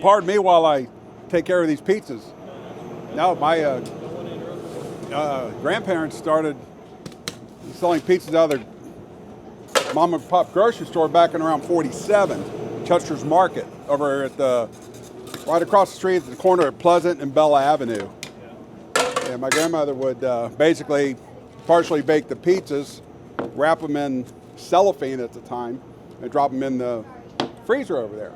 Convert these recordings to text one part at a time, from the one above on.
pardon me while I take care of these pizzas. No, my grandparents started selling pizzas out of their mom and pop grocery store back in around 47, Chester's Market, over at right across the street at the corner of Pleasant and Bella Avenue. And my grandmother would basically partially bake the pizzas, wrap them in cellophane at the time, and drop them in the freezer over there.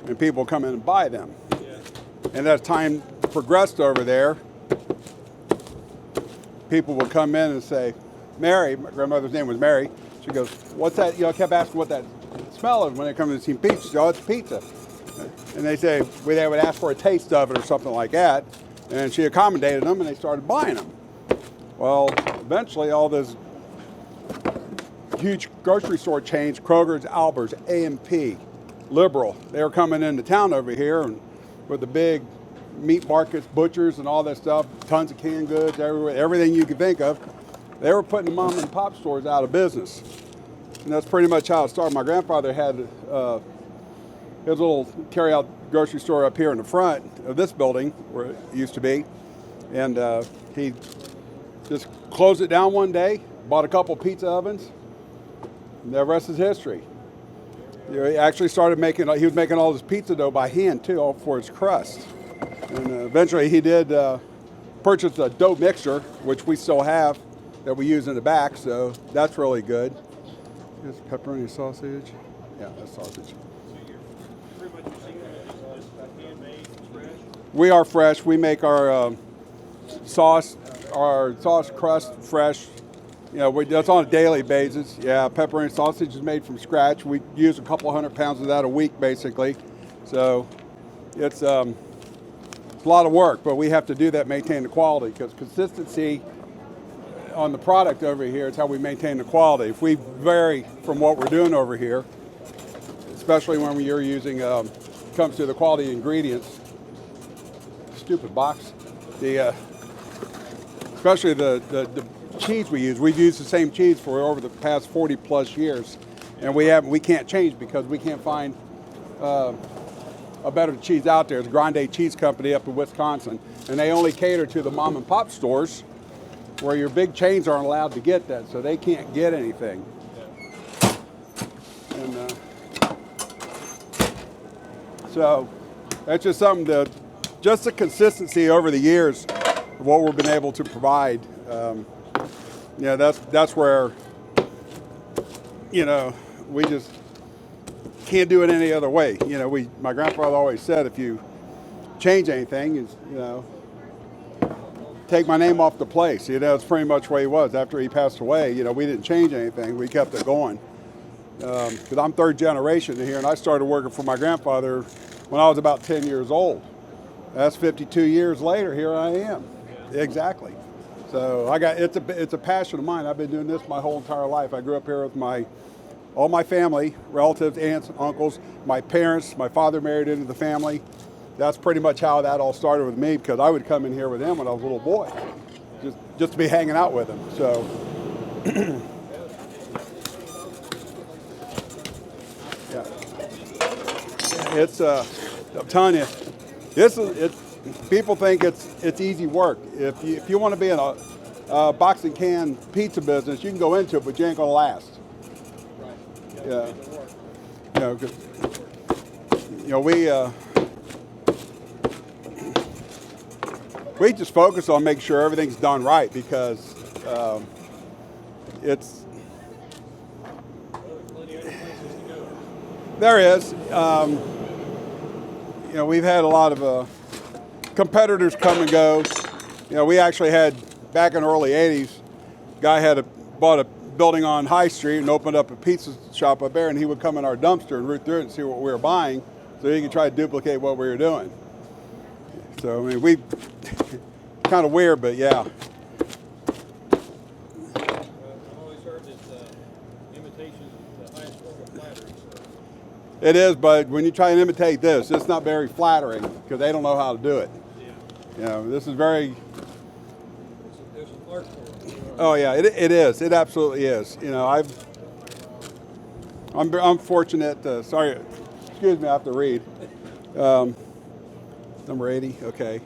And people would come in and buy them. And as time progressed over there, people would come in and say, Mary, my grandmother's name was Mary, she goes, what's that? I kept asking what that smell is when they come to see pizza. She goes, oh, it's pizza. And they say, they would ask for a taste of it or something like that. And she accommodated them and they started buying them. Well, eventually all those huge grocery store chains, Kroger's, Albert's, A&P, Liberal, they were coming into town over here and with the big meat markets, butchers and all that stuff, tons of canned goods, everything you could think of. They were putting the mom and pop stores out of business. And that's pretty much how it started. My grandfather had his little carry-out grocery store up here in the front of this building where it used to be. And he just closed it down one day, bought a couple pizza ovens, and the rest is history. He actually started he was making all his pizza dough by hand too, all for his crust. And eventually he did purchase a dough mixer, which we still have, that we use in the back, so that's really good. Here's pepperoni sausage. Yeah, that's sausage. We are fresh. We make our sauce crust fresh. You know, that's on a daily basis. Yeah, pepperoni sausage is made from scratch. We use a couple 100 pounds of that a week, basically. So it's a lot of work, but we have to do that, maintain the quality, because consistency on the product over here is how we maintain the quality. If we vary from what we're doing over here, especially when you're using, comes to the quality ingredients, stupid box, especially the cheese we use. We've used the same cheese for over the past 40 plus years, and we can't change because we can't find a better cheese out there. It's a Grande Cheese Company up in Wisconsin, and they only cater to the mom and pop stores where your big chains aren't allowed to get that, so they can't get anything. And so that's just something just the consistency over the years of what we've been able to provide. That's where, we just can't do it any other way. My grandfather always said, if you change anything, take my name off the place. It's pretty much where he was. After he passed away, we didn't change anything. We kept it going. Because I'm third generation here, and I started working for my grandfather when I was about 10 years old. That's 52 years later, here I am. Exactly. So it's a passion of mine. I've been doing this my whole entire life. I grew up here with all my family, relatives, aunts, uncles, my parents. My father married into the family. That's pretty much how that all started with me, because I would come in here with him when I was a little boy, just to be hanging out with him. So, yeah, I'm telling you, people think it's easy work. If you want to be in a box and can pizza business, you can go into it, but you ain't gonna last. Right. Yeah. We just focus on making sure everything's done right, because there is. We've had a lot of competitors come and go. We actually had, back in the early 80s, a guy bought a building on High Street and opened up a pizza shop up there, and he would come in our dumpster and root through it and see what we were buying, so he could try to duplicate what we were doing. So, we kind of weird, but yeah. I've always heard that imitation is the highest form of flattery. So. It is, but when you try and imitate this, it's not very flattering, because they don't know how to do it. Yeah. This is very... There's an art form. Oh yeah, it is. It absolutely is. I'm fortunate. Sorry, excuse me, I have to read. Number 80, okay.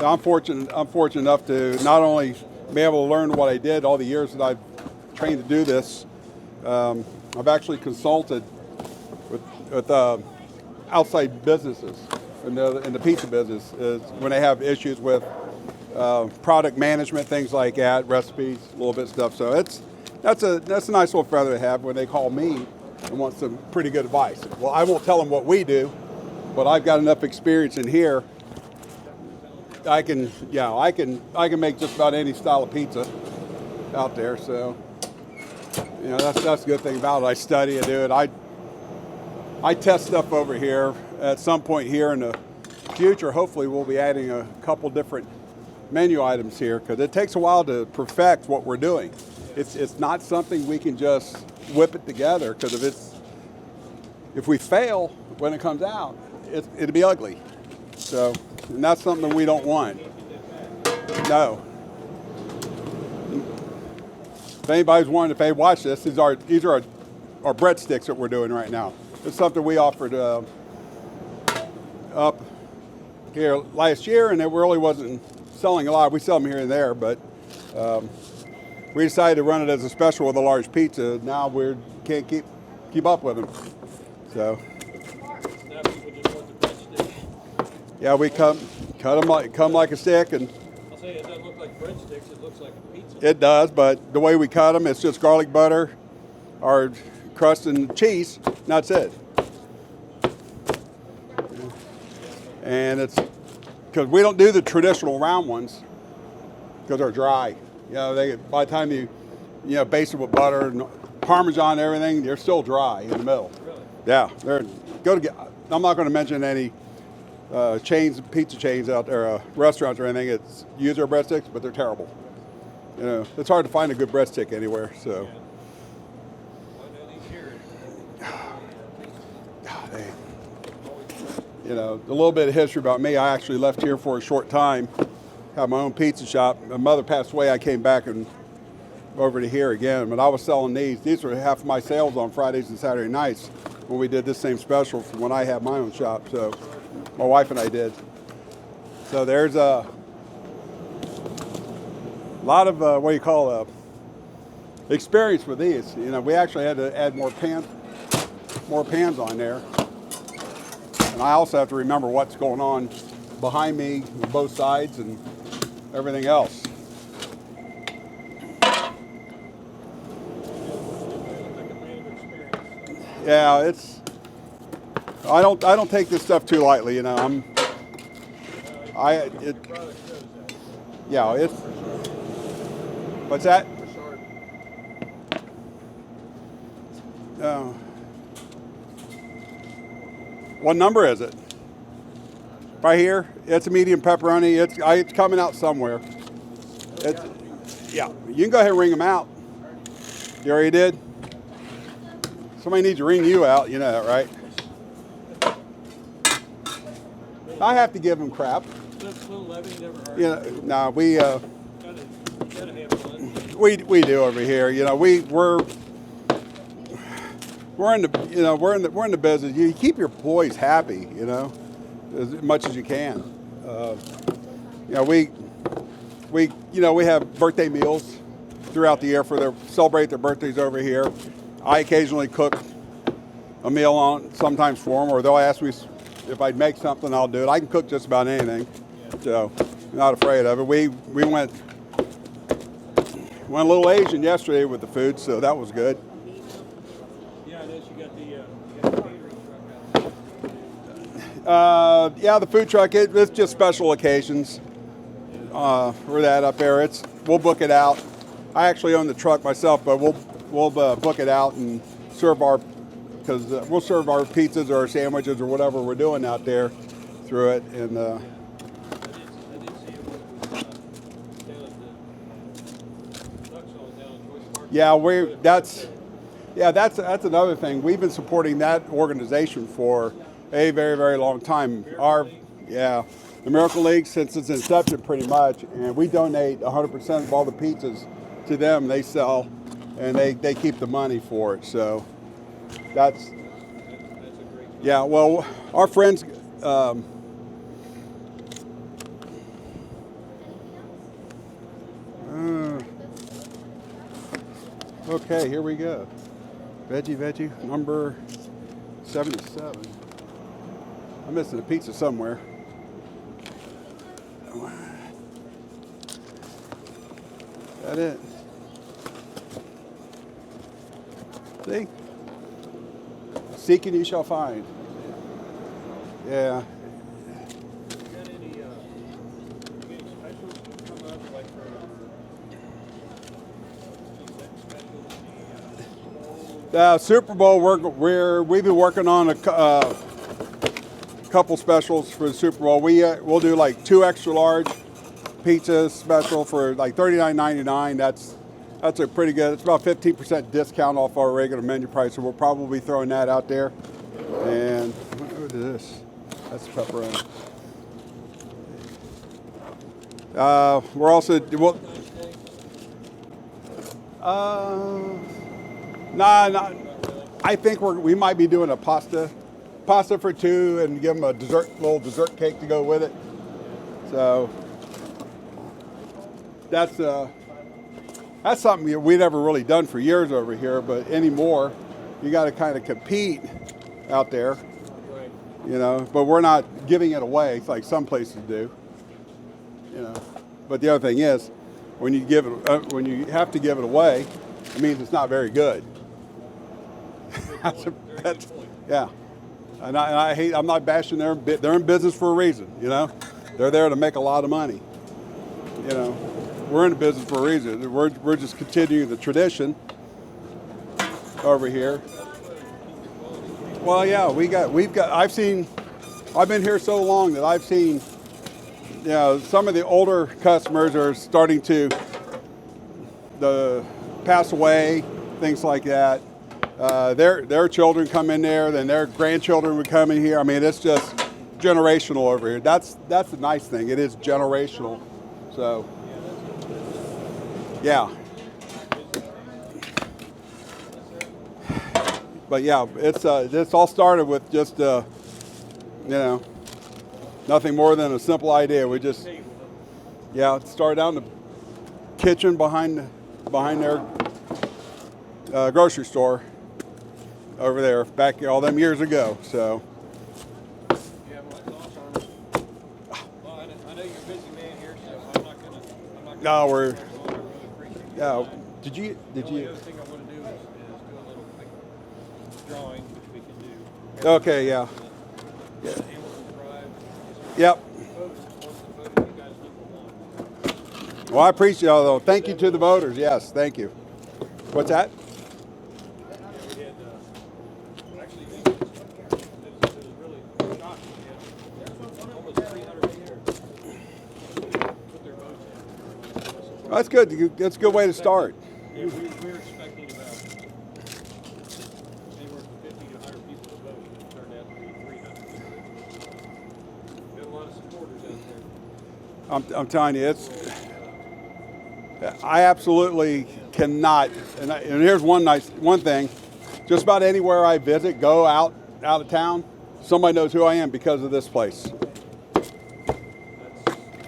I'm fortunate enough to not only be able to learn what I did all the years that I've trained to do this. I've actually consulted with outside businesses in the pizza business when they have issues with product management, things like that, recipes, a little bit of stuff. So that's a nice little feather to have when they call me and want some pretty good advice. Well, I won't tell them what we do, but I've got enough experience in here. I can make just about any style of pizza out there. So, that's a good thing about it. I study and do it. I test stuff over here. At some point here in the future, hopefully we'll be adding a couple different menu items here, because it takes a while to perfect what we're doing. It's not something we can just whip it together, because if we fail when it comes out, it'll be ugly. So, and that's something we don't want. No. If anybody's wondering, if they watch this, these are our breadsticks that we're doing right now. It's something we offered up here last year, and it really wasn't selling a lot. We sell them here and there, but we decided to run it as a special with a large pizza. Now we can't keep up with them. So. Now people just want the breadsticks. Yeah, we come like a stick, and I'll say it doesn't look like breadsticks. It looks like a pizza. it does, but the way we cut them, it's just garlic butter, our crust, and cheese. And that's it. And it's because we don't do the traditional round ones because they're dry. By the time you baste it with butter and Parmesan and everything, they're still dry in the middle. Really? Yeah, I'm not going to mention any pizza chains out there, restaurants or anything. It's use our breadsticks, but they're terrible. It's hard to find a good breadstick anywhere. So. Yeah. Well, I know these here. A little bit of history about me. I actually left here for a short time, had my own pizza shop. My mother passed away. I came back and over to here again, but I was selling these. These were half of my sales on Fridays and Saturday nights when we did this same special from when I had my own shop. So my wife and I did. So there's a lot of experience with these. We actually had to add more pans on there. And I also have to remember what's going on behind me on both sides and everything else. Yeah, I don't take this stuff too lightly, what's that? What number is it? Right here. It's a medium pepperoni. It's coming out somewhere. Yeah. You can go ahead and ring them out. You already did? Somebody needs to ring you out. You know that, right? I have to give them crap. Little Levy never hurt. We Gotta have fun. we do over here. We're in the business. You keep your employees happy, as much as you can. We have birthday meals throughout the year celebrate their birthdays over here. I occasionally cook a meal sometimes for them, or they'll ask me if I'd make something. I'll do it. I can cook just about anything, so I'm not afraid of it. We went a little Asian yesterday with the food, so that was good. Yeah, I know you got the catering truck out. The food truck, it's just special occasions for that up there. We'll book it out. I actually own the truck myself, but we'll book it out and we'll serve our pizzas or our sandwiches or whatever we're doing out there through it. And I did see it was down at the Duxall down in Joyce Park. that's another thing. We've been supporting that organization for a very, very long time. The Miracle League since its inception, pretty much, and we donate 100% of all the pizzas to them. They sell, and they keep the money for it. So that's Yeah, well, our friends, okay, here we go. Veggie, number 77. I'm missing a pizza somewhere. That it? See? Seeking you shall find. Yeah. Got any specials that come up, like for Super Bowl, we've been working on a couple specials for the Super Bowl. We'll do like 2 extra large pizza special for like $39.99. That's a pretty good. It's about 15% discount off our regular menu price, so we'll probably be throwing that out there. And what is this? That's pepperoni. We're also nah. I think we might be doing a pasta for 2 and give them a little dessert cake to go with it. So that's something we never really done for years over here, but anymore, you got to kind of compete out there, right. you know. But we're not giving it away like some places do, you know. But the other thing is, when you have to give it away, it means it's not very good. Yeah. And I'm not bashing them. They're in business for a reason, you know. They're there to make a lot of money, you know. We're in business for a reason. We're just continuing the tradition over here. Well, yeah, I've been here so long that I've seen, you know, some of the older customers are starting to pass away, things like that. Their children come in there, then their grandchildren would come in here. I mean, it's just generational over here. That's the nice thing. It is generational. So, yeah. But yeah, it's all started with just you know, nothing more than a simple idea. We just it started out in the kitchen behind their grocery store over there back all them years ago. So. Yeah, well, that's awesome. Well, I know you're a busy man here, so I'm not gonna. No, we're. I really appreciate your Yeah. time. Did you? The only other thing I want to do is do a little quick drawing, which we can do. Okay. Yeah. Yeah. Hamilton Drive. Yep. Once the vote, you guys number 1. Well, I appreciate it, though. Thank you to the voters. Yes, thank you. What's that? We had actually it was really shocking. We had almost 300 people put their votes in. Well, that's good. That's a good way to start. Yeah, we were expecting about anywhere from 50 to 100 people to vote. It turned out to be 300. We had a lot of supporters out there. I'm telling you, I absolutely cannot. And here's one thing. Just about anywhere I visit, go out of town, somebody knows who I am because of this place.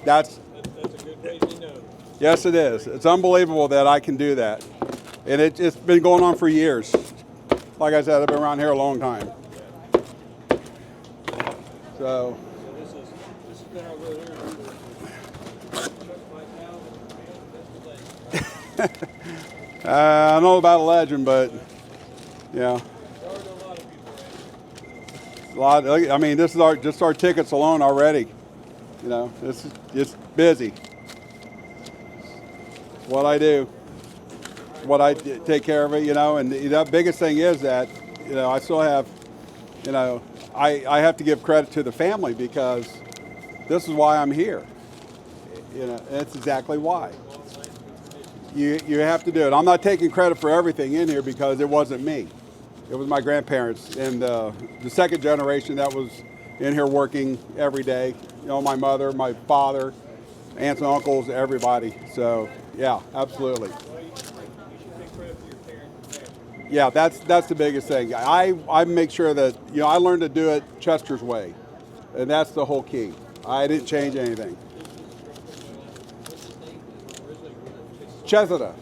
That's a good way to know. Yes, it is. It's unbelievable that I can do that. And it's been going on for years. Like I said, I've been around here a long time. So This has been our road here. I don't know about a legend, but yeah. A lot. I mean, this is just our tickets alone already. You know, this is just busy. What I do, what I take care of it. You know, and the biggest thing is that, you know, I still have, you know, I have to give credit to the family because this is why I'm here. You know, that's exactly why. You have to do it. I'm not taking credit for everything in here because it wasn't me. It was my grandparents and the second generation that was in here working every day. You know, my mother, my father, aunts and uncles, everybody. So, yeah, absolutely. Well, you should take credit for your parents and family. Yeah, that's the biggest thing. I make sure that, you know, I learned to do it Chester's way, and that's the whole key. I didn't change anything. Cheseda.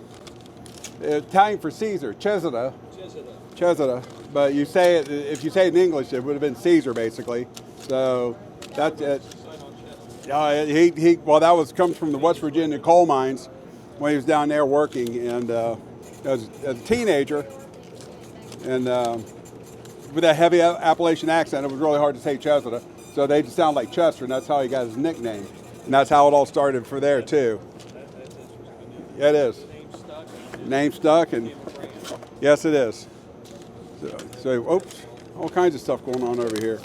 Italian for Caesar. Cheseda. Cheseda. But you say it, if you say it in English, it would have been Caesar basically. So that's it. Well, that comes from the West Virginia coal mines when he was down there working, and as a teenager, and with that heavy Appalachian accent, it was really hard to say Cheseda. So they just sound like Chester, and that's how he got his nickname. And that's how it all started for there too. Yeah, it is. Name stuck, and yes, it is. So oops, all kinds of stuff going on over here.